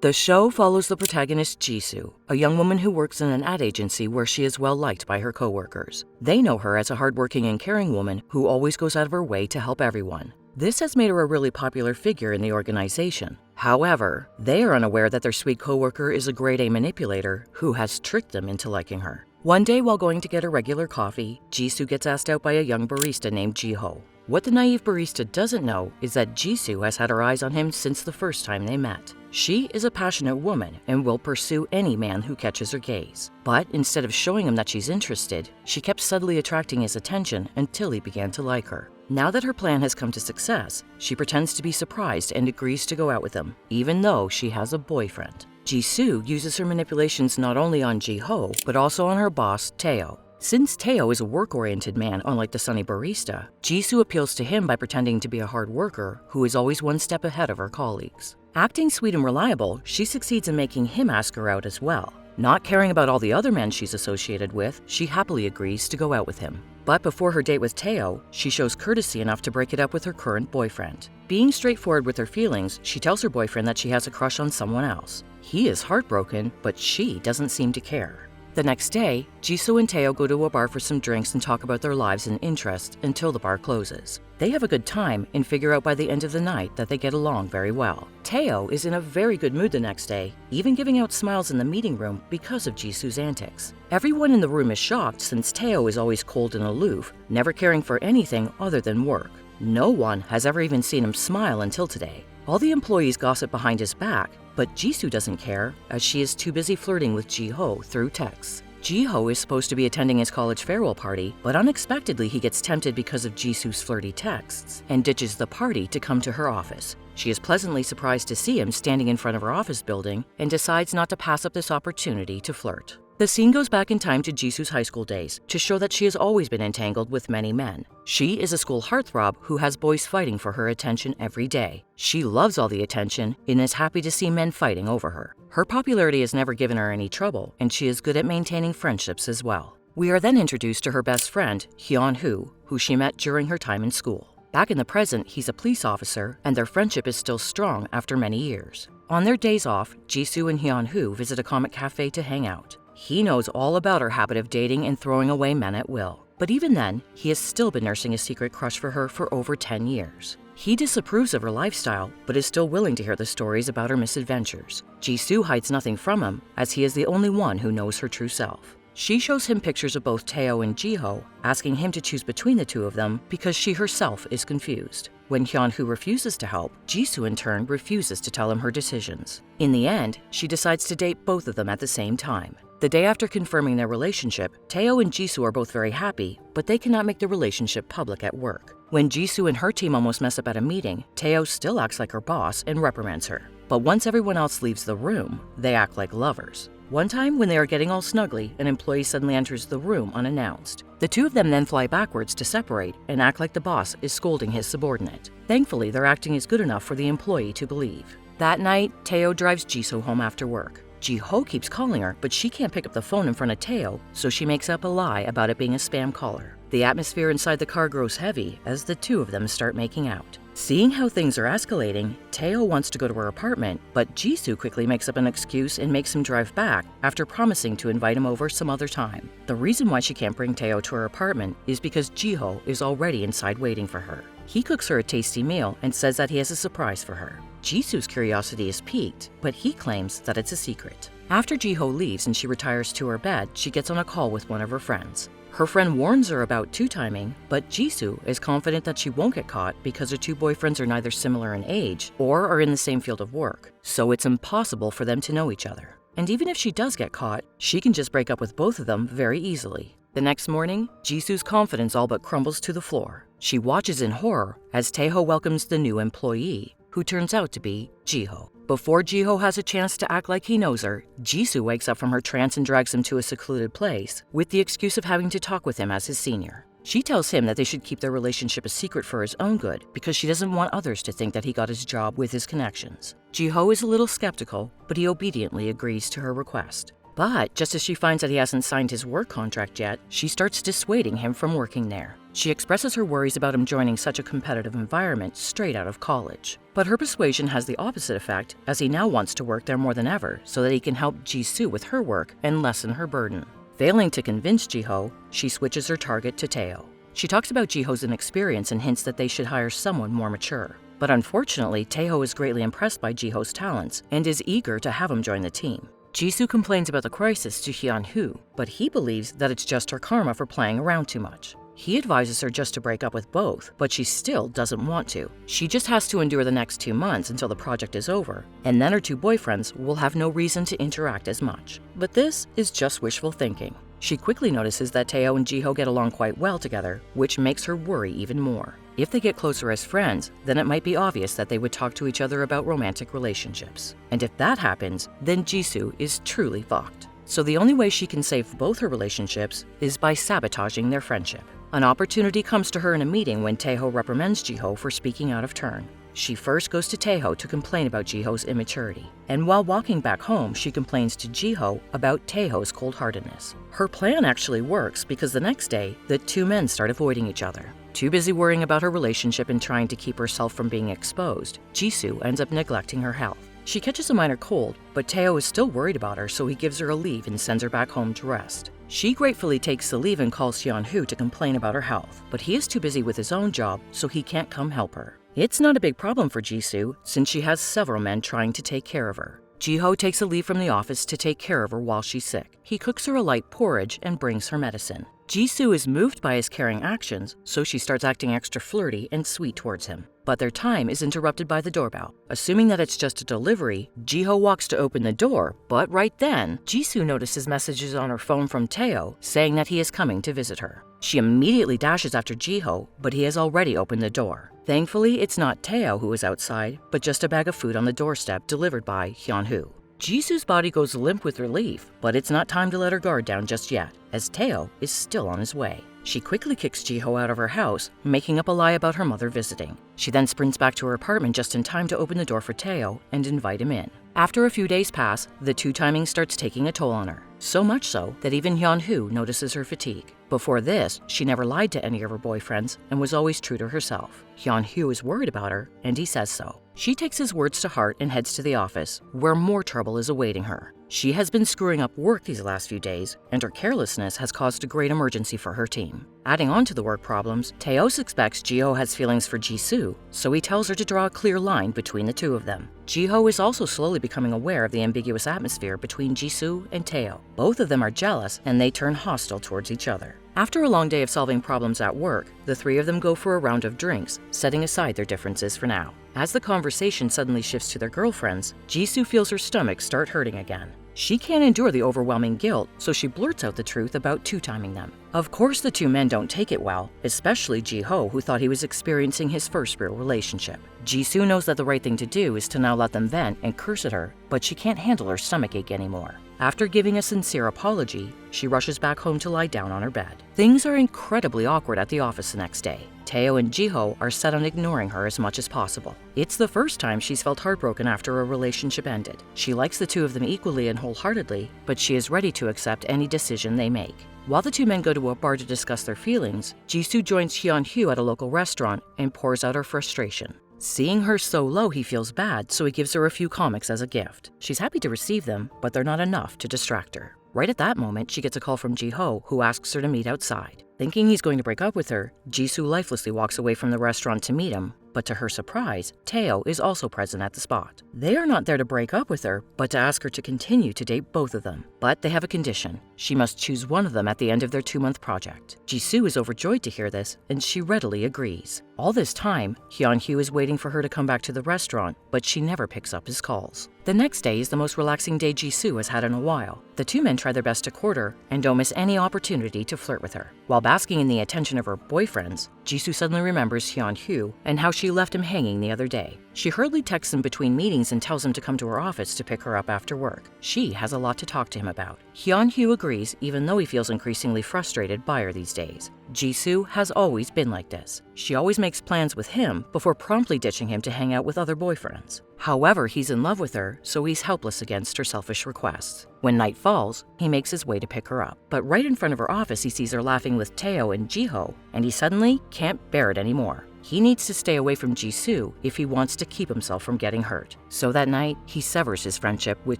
The show follows the protagonist Jisoo, a young woman who works in an ad agency where she is well liked by her coworkers. They know her as a hardworking and caring woman who always goes out of her way to help everyone. This has made her a really popular figure in the organization. However, they are unaware that their sweet coworker is a grade A manipulator who has tricked them into liking her. One day while going to get a regular coffee, Jisoo gets asked out by a young barista named Jiho. What the naive barista doesn't know is that Jisoo has had her eyes on him since the first time they met. She is a passionate woman and will pursue any man who catches her gaze. But instead of showing him that she's interested, she kept subtly attracting his attention until he began to like her. Now that her plan has come to success, she pretends to be surprised and agrees to go out with him, even though she has a boyfriend. Jisoo uses her manipulations not only on Jiho, but also on her boss, Teo. Since Teo is a work-oriented man unlike the sunny barista, Jisoo appeals to him by pretending to be a hard worker who is always one step ahead of her colleagues. Acting sweet and reliable, she succeeds in making him ask her out as well. Not caring about all the other men she's associated with, she happily agrees to go out with him. But before her date with Teo, she shows courtesy enough to break it up with her current boyfriend. Being straightforward with her feelings, she tells her boyfriend that she has a crush on someone else. He is heartbroken, but she doesn't seem to care. The next day, Jisoo and Teo go to a bar for some drinks and talk about their lives and interests until the bar closes. They have a good time and figure out by the end of the night that they get along very well. Teo is in a very good mood the next day, even giving out smiles in the meeting room because of Jisoo's antics. Everyone in the room is shocked since Teo is always cold and aloof, never caring for anything other than work. No one has ever even seen him smile until today. All the employees gossip behind his back, but Jisoo doesn't care as she is too busy flirting with Jiho through texts. Jiho is supposed to be attending his college farewell party, but unexpectedly he gets tempted because of Jisoo's flirty texts and ditches the party to come to her office. She is pleasantly surprised to see him standing in front of her office building and decides not to pass up this opportunity to flirt. The scene goes back in time to Jisoo's high school days to show that she has always been entangled with many men. She is a school heartthrob who has boys fighting for her attention every day. She loves all the attention and is happy to see men fighting over her. Her popularity has never given her any trouble, and she is good at maintaining friendships as well. We are then introduced to her best friend, Hyun-woo, who she met during her time in school. Back in the present, he's a police officer, and their friendship is still strong after many years. On their days off, Jisoo and Hyun-woo visit a comic cafe to hang out. He knows all about her habit of dating and throwing away men at will. But even then, he has still been nursing a secret crush for her for over 10 years. He disapproves of her lifestyle, but is still willing to hear the stories about her misadventures. Jisoo hides nothing from him, as he is the only one who knows her true self. She shows him pictures of both Teo and Jiho, asking him to choose between the two of them because she herself is confused. When Hyun-woo refuses to help, Jisoo in turn refuses to tell him her decisions. In the end, she decides to date both of them at the same time. The day after confirming their relationship, Teo and Jisoo are both very happy, but they cannot make the relationship public at work. When Jisoo and her team almost mess up at a meeting, Teo still acts like her boss and reprimands her. But once everyone else leaves the room, they act like lovers. One time, when they are getting all snuggly, an employee suddenly enters the room unannounced. The two of them then fly backwards to separate and act like the boss is scolding his subordinate. Thankfully, their acting is good enough for the employee to believe. That night, Teo drives Jisoo home after work. Jiho keeps calling her, but she can't pick up the phone in front of Teo, so she makes up a lie about it being a spam caller. The atmosphere inside the car grows heavy as the two of them start making out. Seeing how things are escalating, Teo wants to go to her apartment, but Jisoo quickly makes up an excuse and makes him drive back after promising to invite him over some other time. The reason why she can't bring Teo to her apartment is because Jiho is already inside waiting for her. He cooks her a tasty meal and says that he has a surprise for her. Jisoo's curiosity is piqued, but he claims that it's a secret. After Jiho leaves and she retires to her bed, she gets on a call with one of her friends. Her friend warns her about two-timing, but Jisoo is confident that she won't get caught because her two boyfriends are neither similar in age or are in the same field of work, so it's impossible for them to know each other. And even if she does get caught, she can just break up with both of them very easily. The next morning, Jisoo's confidence all but crumbles to the floor. She watches in horror as Teo welcomes the new employee, who turns out to be Jiho. Before Jiho has a chance to act like he knows her, Jisoo wakes up from her trance and drags him to a secluded place with the excuse of having to talk with him as his senior. She tells him that they should keep their relationship a secret for his own good because she doesn't want others to think that he got his job with his connections. Jiho is a little skeptical, but he obediently agrees to her request. But just as she finds that he hasn't signed his work contract yet, she starts dissuading him from working there. She expresses her worries about him joining such a competitive environment straight out of college. But her persuasion has the opposite effect, as he now wants to work there more than ever so that he can help Jisoo with her work and lessen her burden. Failing to convince Jiho, she switches her target to Taeho. She talks about Jiho's inexperience and hints that they should hire someone more mature. But unfortunately, Taeho is greatly impressed by Jiho's talents and is eager to have him join the team. Jisoo complains about the crisis to Hyun-Woo, but he believes that it's just her karma for playing around too much. He advises her just to break up with both, but she still doesn't want to. She just has to endure the next 2 months until the project is over, and then her two boyfriends will have no reason to interact as much. But this is just wishful thinking. She quickly notices that Taeho and Jiho get along quite well together, which makes her worry even more. If they get closer as friends, then it might be obvious that they would talk to each other about romantic relationships. And if that happens, then Jisoo is truly fucked. So the only way she can save both her relationships is by sabotaging their friendship. An opportunity comes to her in a meeting when Taeho reprimands Jiho for speaking out of turn. She first goes to Taeho to complain about Jiho's immaturity, and while walking back home, she complains to Jiho about Taeho's cold-heartedness. Her plan actually works because the next day, the two men start avoiding each other. Too busy worrying about her relationship and trying to keep herself from being exposed, Jisoo ends up neglecting her health. She catches a minor cold, but Taeho is still worried about her, so he gives her a leave and sends her back home to rest. She gratefully takes the leave and calls Hyun-Woo to complain about her health, but he is too busy with his own job, so he can't come help her. It's not a big problem for Jisoo, since she has several men trying to take care of her. Jiho takes a leave from the office to take care of her while she's sick. He cooks her a light porridge and brings her medicine. Jisoo is moved by his caring actions, so she starts acting extra flirty and sweet towards him. But their time is interrupted by the doorbell. Assuming that it's just a delivery, Jiho walks to open the door, but right then, Jisoo notices messages on her phone from Taeho saying that he is coming to visit her. She immediately dashes after Jiho, but he has already opened the door. Thankfully, it's not Taeho who is outside, but just a bag of food on the doorstep delivered by Hyun-Woo. Jisoo's body goes limp with relief, but it's not time to let her guard down just yet, as Taeho is still on his way. She quickly kicks Jiho out of her house, making up a lie about her mother visiting. She then sprints back to her apartment just in time to open the door for Taeho and invite him in. After a few days pass, the two-timing starts taking a toll on her. So much so that even Hyun-Woo notices her fatigue. Before this, she never lied to any of her boyfriends and was always true to herself. Hyun-Woo is worried about her, and he says so. She takes his words to heart and heads to the office, where more trouble is awaiting her. She has been screwing up work these last few days, and her carelessness has caused a great emergency for her team. Adding on to the work problems, Taeho suspects Jiho has feelings for Jisoo, so he tells her to draw a clear line between the two of them. Jiho is also slowly becoming aware of the ambiguous atmosphere between Jisoo and Taeho. Both of them are jealous, and they turn hostile towards each other. After a long day of solving problems at work, the three of them go for a round of drinks, setting aside their differences for now. As the conversation suddenly shifts to their girlfriends, Jisoo feels her stomach start hurting again. She can't endure the overwhelming guilt, so she blurts out the truth about two-timing them. Of course, the two men don't take it well, especially Jiho, who thought he was experiencing his first real relationship. Jisoo knows that the right thing to do is to now let them vent and curse at her, but she can't handle her stomachache anymore. After giving a sincere apology, she rushes back home to lie down on her bed. Things are incredibly awkward at the office the next day. Taeho and Jiho are set on ignoring her as much as possible. It's the first time she's felt heartbroken after a relationship ended. She likes the two of them equally and wholeheartedly, but she is ready to accept any decision they make. While the two men go to a bar to discuss their feelings, Jisoo joins Hyun-Woo at a local restaurant and pours out her frustration. Seeing her so low, he feels bad, so he gives her a few comics as a gift. She's happy to receive them, but they're not enough to distract her. Right at that moment, she gets a call from Jiho, who asks her to meet outside. Thinking he's going to break up with her, Jisoo lifelessly walks away from the restaurant to meet him, but to her surprise, Taeho is also present at the spot. They are not there to break up with her, but to ask her to continue to date both of them. But they have a condition. She must choose one of them at the end of their 2-month project. Jisoo is overjoyed to hear this, and she readily agrees. All this time, Hyun-Woo is waiting for her to come back to the restaurant, but she never picks up his calls. The next day is the most relaxing day Jisoo has had in a while. The two men try their best to court her and don't miss any opportunity to flirt with her. While basking in the attention of her boyfriends, Jisoo suddenly remembers Hyun-Woo and how she left him hanging the other day. She hurriedly texts him between meetings and tells him to come to her office to pick her up after work. She has a lot to talk to him about. Hyun-Woo agrees, even though he feels increasingly frustrated by her these days. Jisoo has always been like this. She always makes plans with him before promptly ditching him to hang out with other boyfriends. However, he's in love with her, so he's helpless against her selfish requests. When night falls, he makes his way to pick her up. But right in front of her office, he sees her laughing with Tae-oh and Ji-ho, and he suddenly can't bear it anymore. He needs to stay away from Jisoo if he wants to keep himself from getting hurt. So that night, he severs his friendship with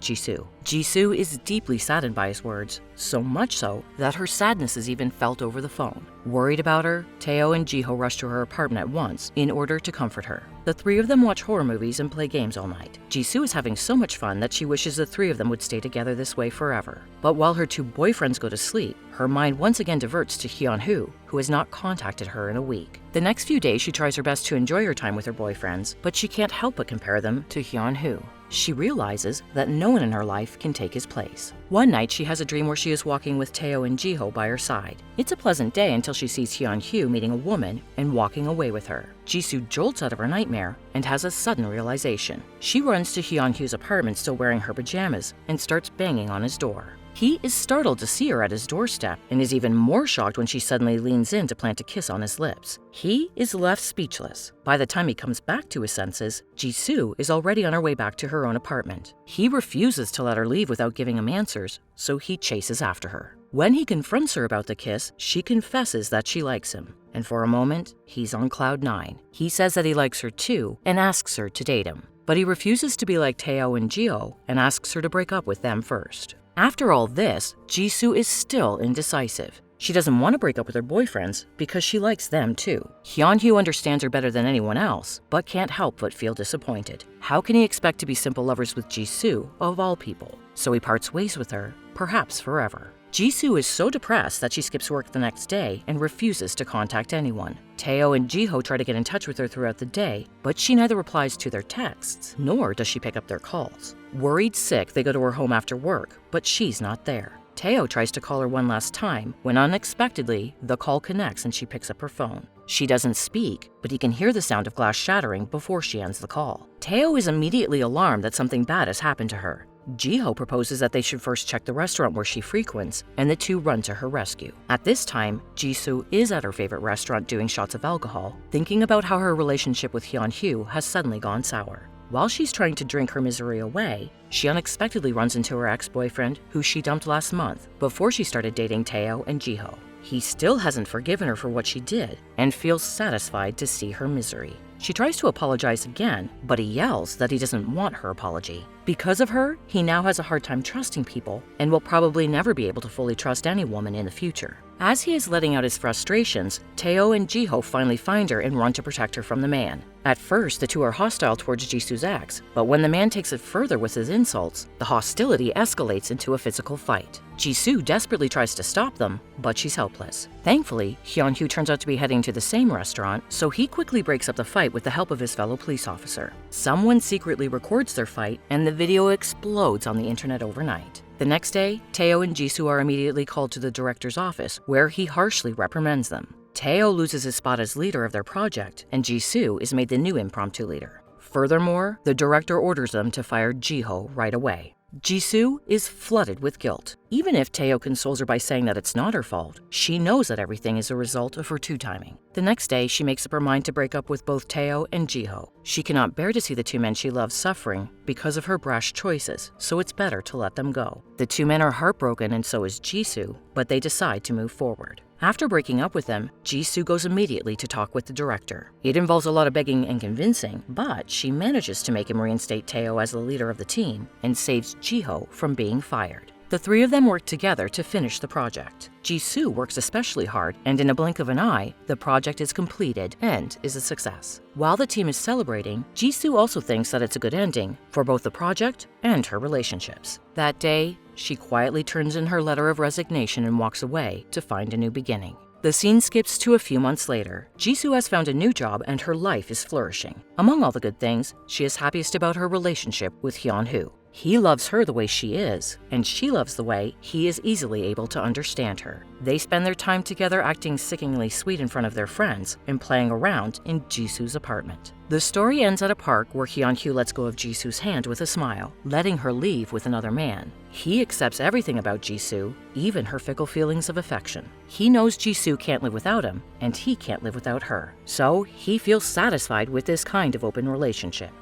Jisoo. Jisoo is deeply saddened by his words, so much so that her sadness is even felt over the phone. Worried about her, Tae-oh and Ji-ho rush to her apartment at once in order to comfort her. The three of them watch horror movies and play games all night. Jisoo is having so much fun that she wishes the three of them would stay together this way forever. But while her two boyfriends go to sleep, her mind once again diverts to Hyun-woo, who has not contacted her in a week. The next few days, she tries her best to enjoy her time with her boyfriends, but she can't help but compare them to Hyun-woo. She realizes that no one in her life can take his place. One night, she has a dream where she is walking with Tae-oh and Ji-ho by her side. It's a pleasant day until she sees Hyun-woo meeting a woman and walking away with her. Jisoo jolts out of her nightmare and has a sudden realization. She runs to Hyun-woo's apartment still wearing her pajamas and starts banging on his door. He is startled to see her at his doorstep and is even more shocked when she suddenly leans in to plant a kiss on his lips. He is left speechless. By the time he comes back to his senses, Jisoo is already on her way back to her own apartment. He refuses to let her leave without giving him answers, so he chases after her. When he confronts her about the kiss, she confesses that she likes him. And for a moment, he's on cloud 9. He says that he likes her too and asks her to date him. But he refuses to be like Tae-oh and Ji-ho and asks her to break up with them first. After all this, Jisoo is still indecisive. She doesn't want to break up with her boyfriends because she likes them too. Hyun-woo understands her better than anyone else, but can't help but feel disappointed. How can he expect to be simple lovers with Jisoo, of all people? So he parts ways with her, perhaps forever. Jisoo is so depressed that she skips work the next day and refuses to contact anyone. Tae-oh and Ji-ho try to get in touch with her throughout the day, but she neither replies to their texts, nor does she pick up their calls. Worried sick, they go to her home after work, but she's not there. Tae-oh tries to call her one last time, when unexpectedly, the call connects and she picks up her phone. She doesn't speak, but he can hear the sound of glass shattering before she ends the call. Tae-oh is immediately alarmed that something bad has happened to her. Ji-ho proposes that they should first check the restaurant where she frequents, and the two run to her rescue. At this time, Jisoo is at her favorite restaurant doing shots of alcohol, thinking about how her relationship with Hyun-woo has suddenly gone sour. While she's trying to drink her misery away, she unexpectedly runs into her ex-boyfriend, who she dumped last month, before she started dating Tae-oh and Ji-ho. He still hasn't forgiven her for what she did, and feels satisfied to see her misery. She tries to apologize again, but he yells that he doesn't want her apology. Because of her, he now has a hard time trusting people and will probably never be able to fully trust any woman in the future. As he is letting out his frustrations, Tae-oh and Ji-ho finally find her and run to protect her from the man. At first, the two are hostile towards Jisoo's ex, but when the man takes it further with his insults, the hostility escalates into a physical fight. Jisoo desperately tries to stop them, but she's helpless. Thankfully, Hyun-woo turns out to be heading to the same restaurant, so he quickly breaks up the fight with the help of his fellow police officer. Someone secretly records their fight, and the video explodes on the internet overnight. The next day, Tae-oh and Jisoo are immediately called to the director's office, where he harshly reprimands them. Tae-oh loses his spot as leader of their project, and Jisoo is made the new impromptu leader. Furthermore, the director orders them to fire Ji-ho right away. Jisoo is flooded with guilt. Even if Tae-oh consoles her by saying that it's not her fault, she knows that everything is a result of her two-timing. The next day, she makes up her mind to break up with both Tae-oh and Ji-ho. She cannot bear to see the two men she loves suffering because of her brash choices, so it's better to let them go. The two men are heartbroken, and so is Jisoo, but they decide to move forward. After breaking up with them, Jisoo goes immediately to talk with the director. It involves a lot of begging and convincing, but she manages to make him reinstate Tae-oh as the leader of the team and saves Ji-ho from being fired. The three of them work together to finish the project. Jisoo works especially hard, and in a blink of an eye, the project is completed and is a success. While the team is celebrating, Jisoo also thinks that it's a good ending for both the project and her relationships. That day, she quietly turns in her letter of resignation and walks away to find a new beginning. The scene skips to a few months later. Jisoo has found a new job and her life is flourishing. Among all the good things, she is happiest about her relationship with Hyun-woo. He loves her the way she is, and she loves the way he is easily able to understand her. They spend their time together acting sickeningly sweet in front of their friends and playing around in Jisoo's apartment. The story ends at a park where Hyun-kyu lets go of Jisoo's hand with a smile, letting her leave with another man. He accepts everything about Jisoo, even her fickle feelings of affection. He knows Jisoo can't live without him, and he can't live without her. So he feels satisfied with this kind of open relationship.